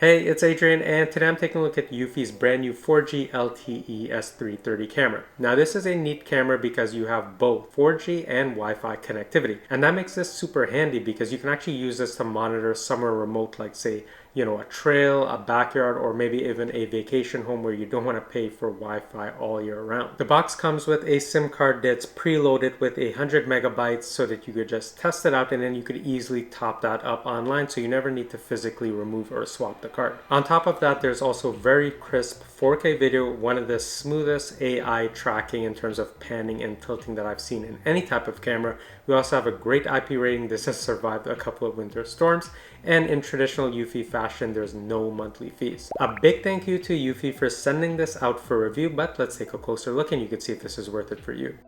Hey, it's Adrian, and today I'm taking a look at Eufy's brand new 4G LTE S330 camera. Now, this is a neat camera because you have both 4G and Wi-Fi connectivity, and that makes this super handy because you can actually use this to monitor somewhere remote, like say, a trail, a backyard, or maybe even a vacation home where you don't want to pay for Wi-Fi all year round. The box comes with a SIM card that's preloaded with 100 megabytes so that you could just test it out, and then you could easily top that up online so you never need to physically remove or swap the card. On top of that, there's also very crisp 4K video, one of the smoothest AI tracking in terms of panning and tilting that I've seen in any type of camera. We also have a great IP rating. This has survived a couple of winter storms, and in traditional Eufy fashion, there's no monthly fees. A big thank you to Eufy for sending this out for review, but let's take a closer look and you can see if this is worth it for you.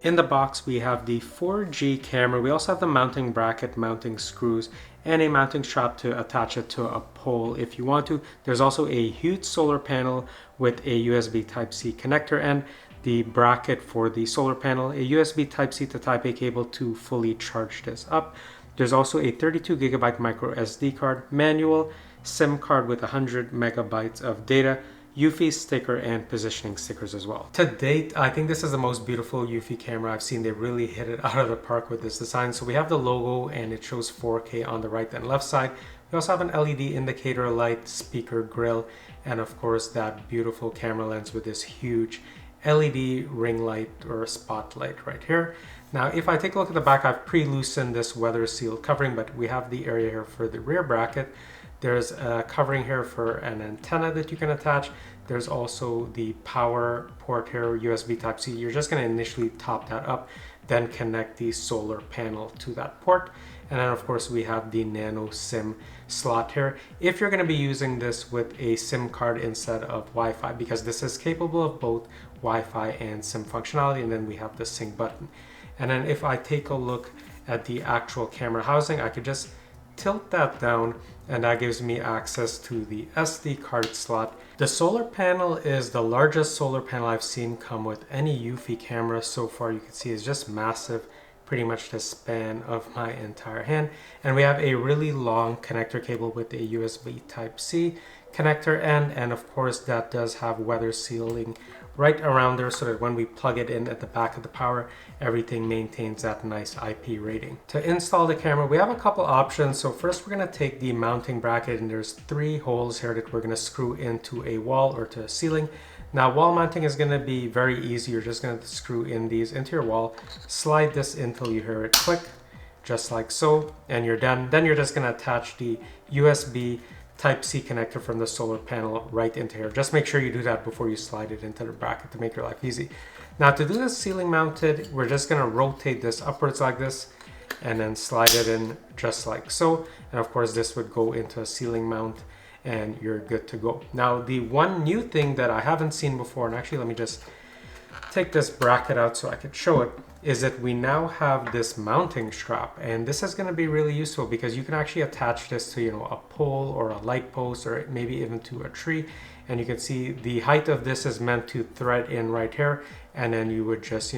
In the box, we have the 4G camera. We also have the mounting bracket, mounting screws, and a mounting strap to attach it to a pole if you want to. There's also a huge solar panel with a USB Type-C connector and the bracket for the solar panel, a USB Type-C to Type-A cable to fully charge this up. There's also a 32 gigabyte micro SD card, manual, SIM card with 100 megabytes of data, Eufy sticker and positioning stickers as well. To date, I think this is the most beautiful Eufy camera I've seen. They really hit it out of the park with this design. So we have the logo and it shows 4K on the right and left side. We also have an LED indicator light, speaker grill, and of course that beautiful camera lens with this huge LED ring light or spotlight right here. Now, if I take a look at the back, I've pre-loosened this weather seal covering, but we have the area here for the rear bracket. There's a covering here for an antenna that you can attach. There's also the power port here, USB Type-C. You're just going to initially top that up, then connect the solar panel to that port. And then of course we have the nano SIM slot here if you're going to be using this with a SIM card instead of Wi-Fi, because this is capable of both Wi-Fi and SIM functionality. And then we have the sync button. And then if I take a look at the actual camera housing, I could just tilt that down and that gives me access to the SD card slot. The solar panel is the largest solar panel I've seen come with any Eufy camera so far. You can see it's just massive, pretty much the span of my entire hand. And we have a really long connector cable with a USB Type-C connector and of course that does have weather sealing right around there so that when we plug it in at the back of the power, everything maintains that nice IP rating. To install the camera, we have a couple options. So first we're going to take the mounting bracket and there's 3 holes here that we're going to screw into a wall or to a ceiling. Now wall mounting is going to be very easy. You're just going to screw in these into your wall, slide this until you hear it click, just like so, and you're done. Then you're just going to attach the USB Type-C connector from the solar panel right into here. Just make sure you do that before you slide it into the bracket to make your life easy. Now to do this ceiling mounted, we're just going to rotate this upwards like this and then slide it in just like so. And of course this would go into a ceiling mount and you're good to go. Now the one new thing that I haven't seen before, and actually let me just take this bracket out so I could show it, is that we now have this mounting strap, and this is going to be really useful because you can actually attach this to a pole or a light post or maybe even to a tree, and you can see the height of this is meant to thread in right here, and then you would just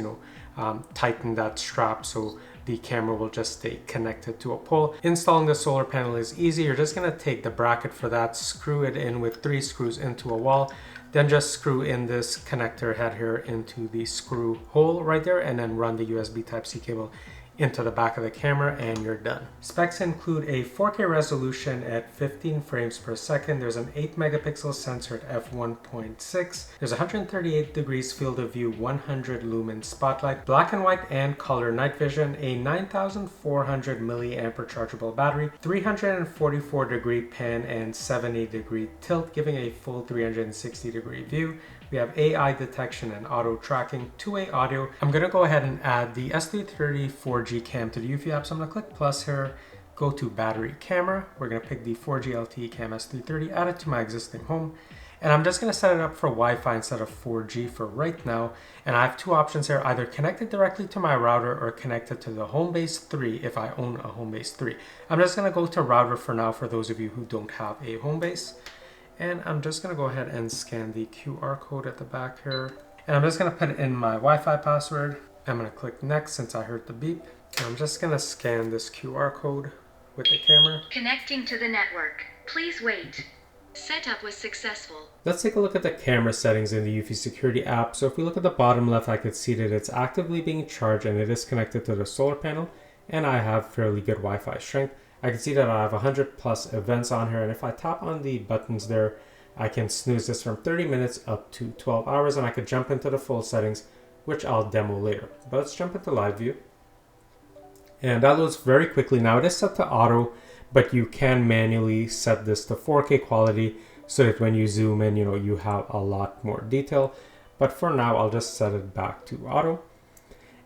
tighten that strap so the camera will just stay connected to a pole. Installing the solar panel is easy. You're just going to take the bracket for that, screw it in with 3 screws into a wall, then just screw in this connector head here into the screw hole right there, and then run the USB Type-C cable into the back of the camera and you're done. Specs include a 4K resolution at 15 frames per second. There's an 8 megapixel sensor at f1.6. There's 138 degrees field of view, 100 lumen spotlight, black and white and color night vision, a 9400 milliampere chargeable battery, 344 degree pan and 70 degree tilt, giving a full 360 degree view. We have AI detection and auto tracking, 2-way audio. I'm gonna go ahead and add the S330 4G Cam to the Eufy app. So I'm gonna click plus here, go to battery camera. We're gonna pick the 4G LTE Cam S330, add it to my existing home. And I'm just gonna set it up for Wi-Fi instead of 4G for right now. And I have 2 options here, either connect it directly to my router or connect it to the HomeBase 3 if I own a HomeBase 3. I'm just gonna go to router for now for those of you who don't have a HomeBase. And I'm just going to go ahead and scan the QR code at the back here. And I'm just going to put in my Wi-Fi password. I'm going to click next since I heard the beep. And I'm just going to scan this QR code. with the camera. Connecting to the network. Please wait. Setup was successful. Let's take a look at the camera settings in the Eufy security app. So if we look at the bottom left, I could see that it's actively being charged and it is connected to the solar panel, and I have fairly good Wi-Fi strength. I can see that I have 100 plus events on here, and if I tap on the buttons there, I can snooze this from 30 minutes up to 12 hours, and I could jump into the full settings, which I'll demo later. But let's jump into live view. And that loads very quickly. Now it is set to auto, but you can manually set this to 4K quality so that when you zoom in, you have a lot more detail. But for now, I'll just set it back to auto.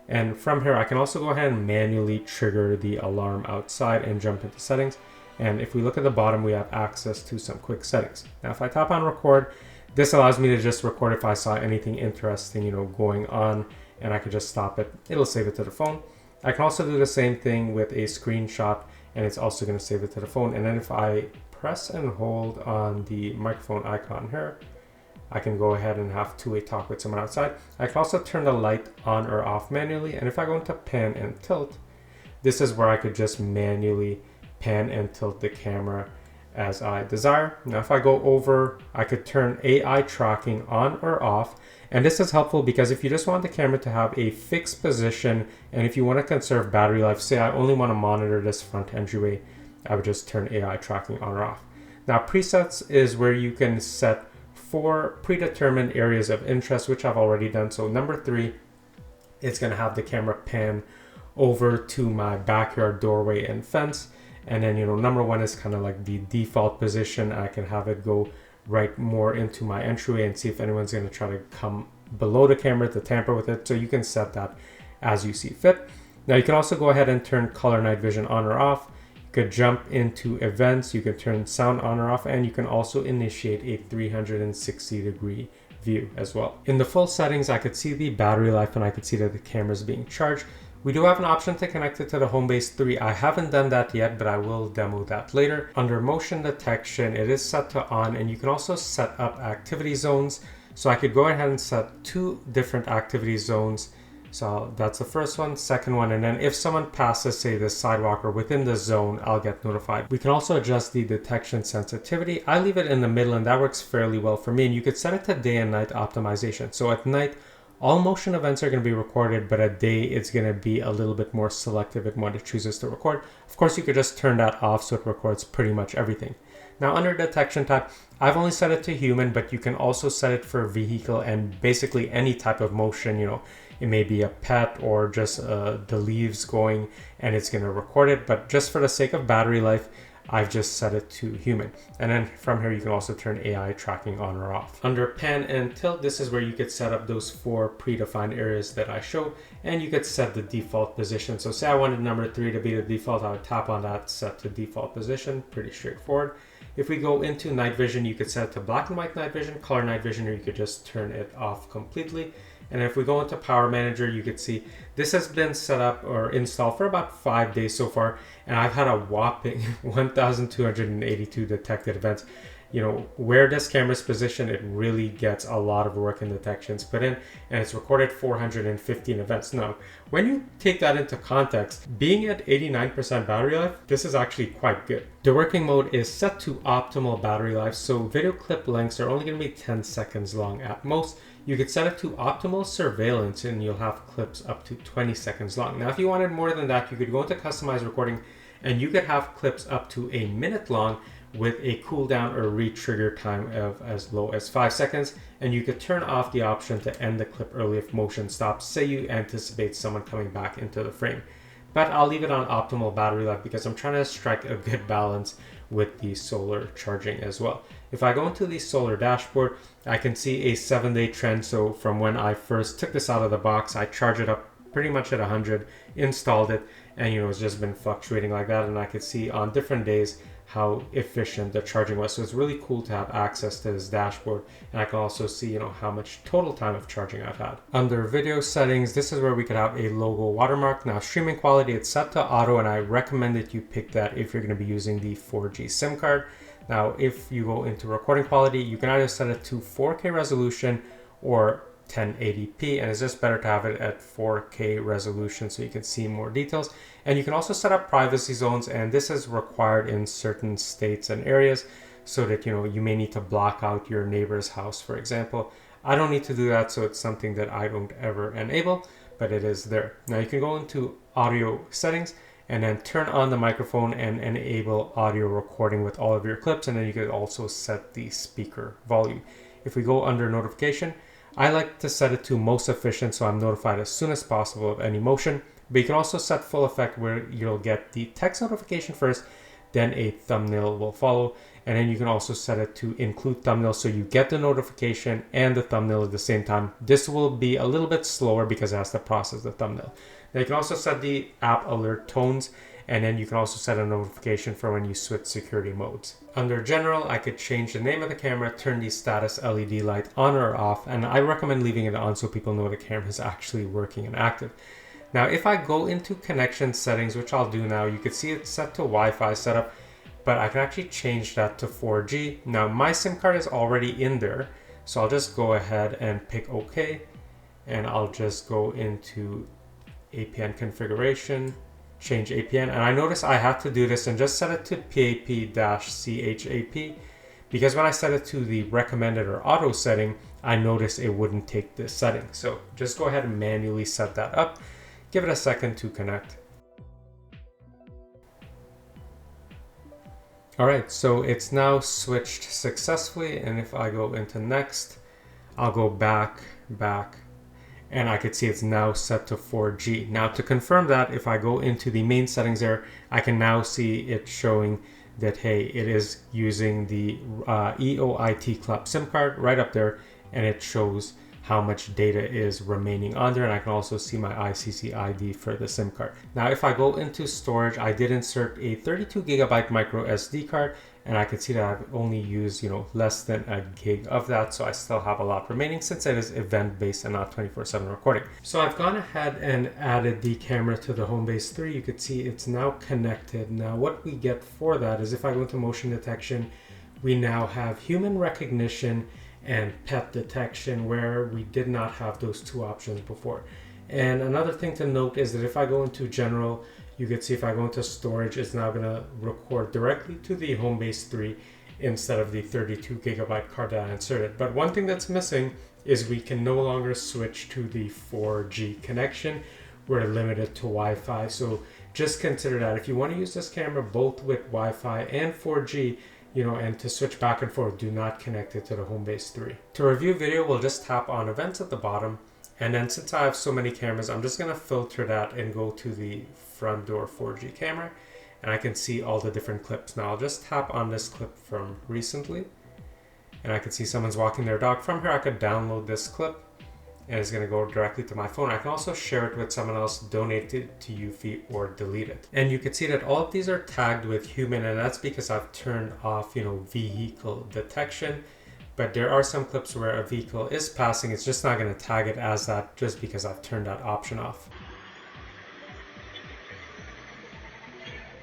And from here, I can also go ahead and manually trigger the alarm outside and jump into settings. And if we look at the bottom, we have access to some quick settings. Now, if I tap on record, this allows me to just record if I saw anything interesting, going on, and I could just stop it. It'll save it to the phone. I can also do the same thing with a screenshot, and it's also going to save it to the phone. And then if I press and hold on the microphone icon here, I can go ahead and have two-way talk with someone outside. I can also turn the light on or off manually. And if I go into pan and tilt, this is where I could just manually pan and tilt the camera as I desire. Now, if I go over, I could turn AI tracking on or off. And this is helpful because if you just want the camera to have a fixed position, and if you want to conserve battery life, say I only want to monitor this front entryway, I would just turn AI tracking on or off. Now, presets is where you can set 4 predetermined areas of interest, which I've already done. So number 3, it's going to have the camera pan over to my backyard doorway and fence. And then, number 1 is kind of like the default position. I can have it go right more into my entryway and see if anyone's going to try to come below the camera to tamper with it. So you can set that as you see fit. Now you can also go ahead and turn color night vision on or off. You could jump into events. You can turn sound on or off, and you can also initiate a 360-degree view as well. In the full settings, I could see the battery life and I could see that the camera is being charged. We do have an option to connect it to the HomeBase 3. I haven't done that yet, but I will demo that later. Under motion detection, it is set to on, and you can also set up activity zones. So I could go ahead and set 2 different activity zones. So that's the first one, second one, and then if someone passes, say, the sidewalk or within the zone, I'll get notified. We can also adjust the detection sensitivity. I leave it in the middle, and that works fairly well for me. And you could set it to day and night optimization. So at night, all motion events are going to be recorded, but at day, it's going to be a little bit more selective in what it chooses to record. Of course, you could just turn that off so it records pretty much everything. Now, under detection type, I've only set it to human, but you can also set it for vehicle and basically any type of motion. It may be a pet or just the leaves going, and it's going to record it. But just for the sake of battery life, I've just set it to human. And then from here, you can also turn AI tracking on or off. Under pan and tilt, this is where you could set up those 4 predefined areas that I showed, and you could set the default position. So say I wanted number 3 to be the default, I would tap on that, set to default position, pretty straightforward. If we go into night vision, you could set it to black and white night vision, color night vision, or you could just turn it off completely. And if we go into Power Manager, you could see this has been set up or installed for about 5 days so far, and I've had a whopping 1,282 detected events. Where this camera is positioned, it really gets a lot of work and detections put in, and it's recorded 415 events. Now, when you take that into context, being at 89% battery life, this is actually quite good. The working mode is set to optimal battery life, so video clip lengths are only going to be 10 seconds long at most. You could set it to optimal surveillance and you'll have clips up to 20 seconds long. Now, if you wanted more than that, you could go into customize recording and you could have clips up to a minute long with a cooldown or re-trigger time of as low as 5 seconds. And you could turn off the option to end the clip early if motion stops, say you anticipate someone coming back into the frame. But I'll leave it on optimal battery life because I'm trying to strike a good balance with the solar charging as well. If I go into the solar dashboard, I can see a 7-day trend. So from when I first took this out of the box, I charged it up pretty much at 100, installed it, and it's just been fluctuating like that. And I could see on different days how efficient the charging was. So it's really cool to have access to this dashboard. And I can also see, how much total time of charging I've had. Under video settings, this is where we could have a logo watermark. Now, streaming quality, it's set to auto, and I recommend that you pick that if you're going to be using the 4G SIM card. Now, if you go into recording quality, you can either set it to 4K resolution or 1080p, and it's just better to have it at 4K resolution so you can see more details. And you can also set up privacy zones, and this is required in certain states and areas so that you may need to block out your neighbor's house, for example. I don't need to do that, so it's something that I don't ever enable, but it is there. Now you can go into audio settings and then turn on the microphone and enable audio recording with all of your clips, and then you can also set the speaker volume. If we go under notification, I like to set it to most efficient so I'm notified as soon as possible of any motion, but you can also set full effect where you'll get the text notification first, then a thumbnail will follow, and then you can also set it to include thumbnail so you get the notification and the thumbnail at the same time. This will be a little bit slower because it has to process the thumbnail. Now you can also set the app alert tones, and then you can also set a notification for when you switch security modes. Under general, I could change the name of the camera, turn the status LED light on or off, and I recommend leaving it on so people know the camera is actually working and active. Now if I go into connection settings, which I'll do now, you can see it's set to Wi-Fi setup, but I can actually change that to 4G. Now my SIM card is already in there, so I'll just go ahead and pick OK, and I'll just go into APN configuration, change APN, and I notice I have to do this and just set it to PAP-CHAP, because when I set it to the recommended or auto setting, I noticed it wouldn't take this setting. So just go ahead and manually set that up. Give it a second to connect. All right, so it's now switched successfully, and if I go into next, I'll go back, and I could see it's now set to 4G. Now to confirm that, if I go into the main settings there, I can now see it showing that, hey, it is using the EOIT Club SIM card right up there, and it shows how much data is remaining on there, and I can also see my ICC ID for the SIM card. Now if I go into storage, I did insert a 32 gigabyte micro SD card, and I can see that I've only used less than a gig of that, so I still have a lot remaining since it is event-based and not 24/7 recording. So I've gone ahead and added the camera to the HomeBase 3. You could see it's now connected. Now what we get for that is if I go into motion detection, we now have human recognition and pet detection, where we did not have those two options before. And another thing to note is that if I go into general, you can see if I go into storage, it's now going to record directly to the HomeBase 3 instead of the 32 gigabyte card that I inserted. But one thing that's missing is we can no longer switch to the 4G connection. We're limited to Wi-Fi, so just consider that. If you want to use this camera both with Wi-Fi and 4G, and to switch back and forth, do not connect it to the HomeBase 3. To review video, we'll just tap on events at the bottom. And then since I have so many cameras, I'm just gonna filter that and go to the front door 4G camera. And I can see all the different clips. Now I'll just tap on this clip from recently. And I can see someone's walking their dog. From here, I could download this clip, and it's going to go directly to my phone. I can also share it with someone else, donate it to Eufy, or delete it. And you can see that all of these are tagged with human, and that's because I've turned off, vehicle detection. But there are some clips where a vehicle is passing. It's just not going to tag it as that just because I've turned that option off.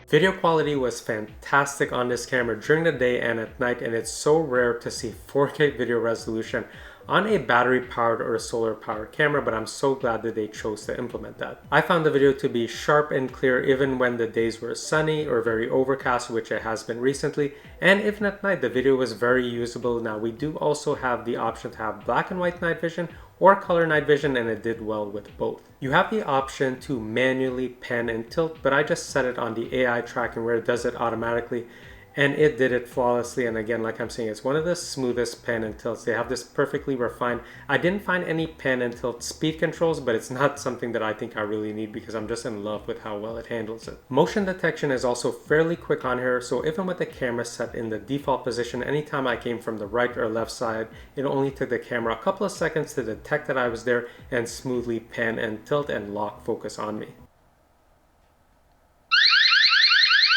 Video quality was fantastic on this camera during the day and at night, and it's so rare to see 4K video resolution on a battery powered or solar powered camera, but I'm so glad that they chose to implement that. I found the video to be sharp and clear even when the days were sunny or very overcast, which it has been recently, and even at night the video was very usable. Now we do also have the option to have black and white night vision or color night vision, and it did well with both. You have the option to manually pan and tilt, but I just set it on the AI tracking where it does it automatically, and it did it flawlessly. And again, like I'm saying, it's one of the smoothest pan and tilts. They have this perfectly refined. I didn't find any pan and tilt speed controls, but it's not something that I think I really need because I'm just in love with how well it handles it. Motion detection is also fairly quick on here, so even with the camera set in the default position, anytime I came from the right or left side, it only took the camera a couple of seconds to detect that I was there and smoothly pan and tilt and lock focus on me.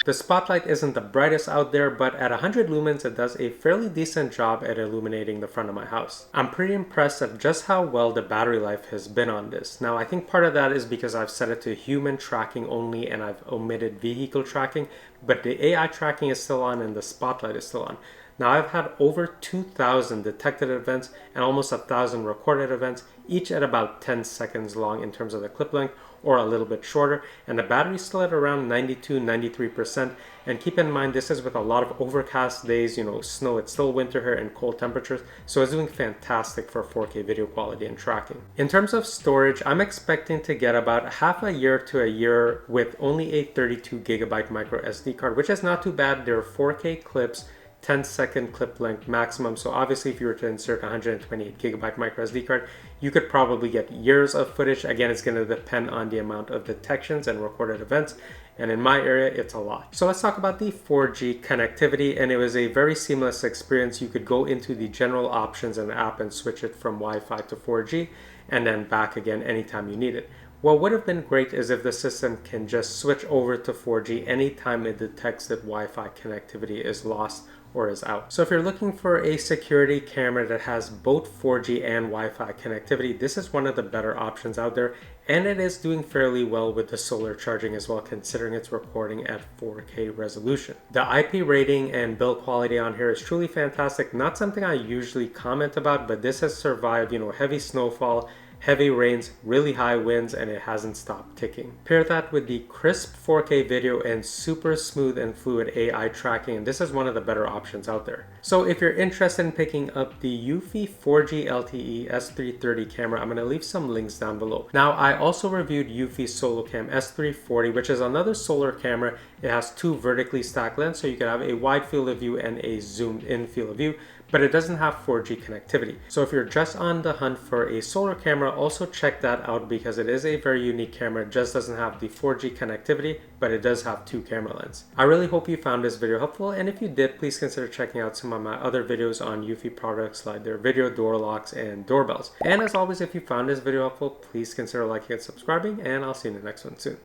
The spotlight isn't the brightest out there, but at 100 lumens it does a fairly decent job at illuminating the front of my house. I'm pretty impressed at just how well the battery life has been on this. Now I think part of that is because I've set it to human tracking only and I've omitted vehicle tracking, but the AI tracking is still on and the spotlight is still on. Now I've had over 2,000 detected events and almost 1,000 recorded events, each at about 10 seconds long in terms of the clip length, or a little bit shorter, and the battery's still at around 92-93%. And keep in mind, this is with a lot of overcast days, snow, it's still winter here and cold temperatures, so it's doing fantastic for 4K video quality and tracking. In terms of storage, I'm expecting to get about half a year to a year with only a 32GB micro SD card, which is not too bad. There are 4K clips, 10-second clip length maximum. So obviously if you were to insert 128GB micro SD card, you could probably get years of footage. Again, it's going to depend on the amount of detections and recorded events. And in my area, it's a lot. So let's talk about the 4G connectivity. And it was a very seamless experience. You could go into the general options in the app and switch it from Wi-Fi to 4G and then back again anytime you need it. What would have been great is if the system can just switch over to 4G anytime it detects that Wi-Fi connectivity is lost or is out. So if you're looking for a security camera that has both 4G and Wi-Fi connectivity, this is one of the better options out there, and it is doing fairly well with the solar charging as well, considering it's recording at 4K resolution. The IP rating and build quality on here is truly fantastic. Not something I usually comment about, but this has survived, heavy snowfall, heavy rains, really high winds, and it hasn't stopped ticking. Pair that with the crisp 4K video and super smooth and fluid AI tracking, and this is one of the better options out there. So if you're interested in picking up the Eufy 4G LTE S330 camera, I'm going to leave some links down below. Now, I also reviewed Eufy SoloCam S340, which is another solar camera. It has two vertically stacked lenses, so you can have a wide field of view and a zoomed in field of view, but it doesn't have 4G connectivity. So if you're just on the hunt for a solar camera, also check that out because it is a very unique camera. It just doesn't have the 4G connectivity, but it does have two camera lenses. I really hope you found this video helpful, and if you did, please consider checking out some of my other videos on Eufy products like their video door locks and doorbells. And as always, if you found this video helpful, please consider liking and subscribing, and I'll see you in the next one soon.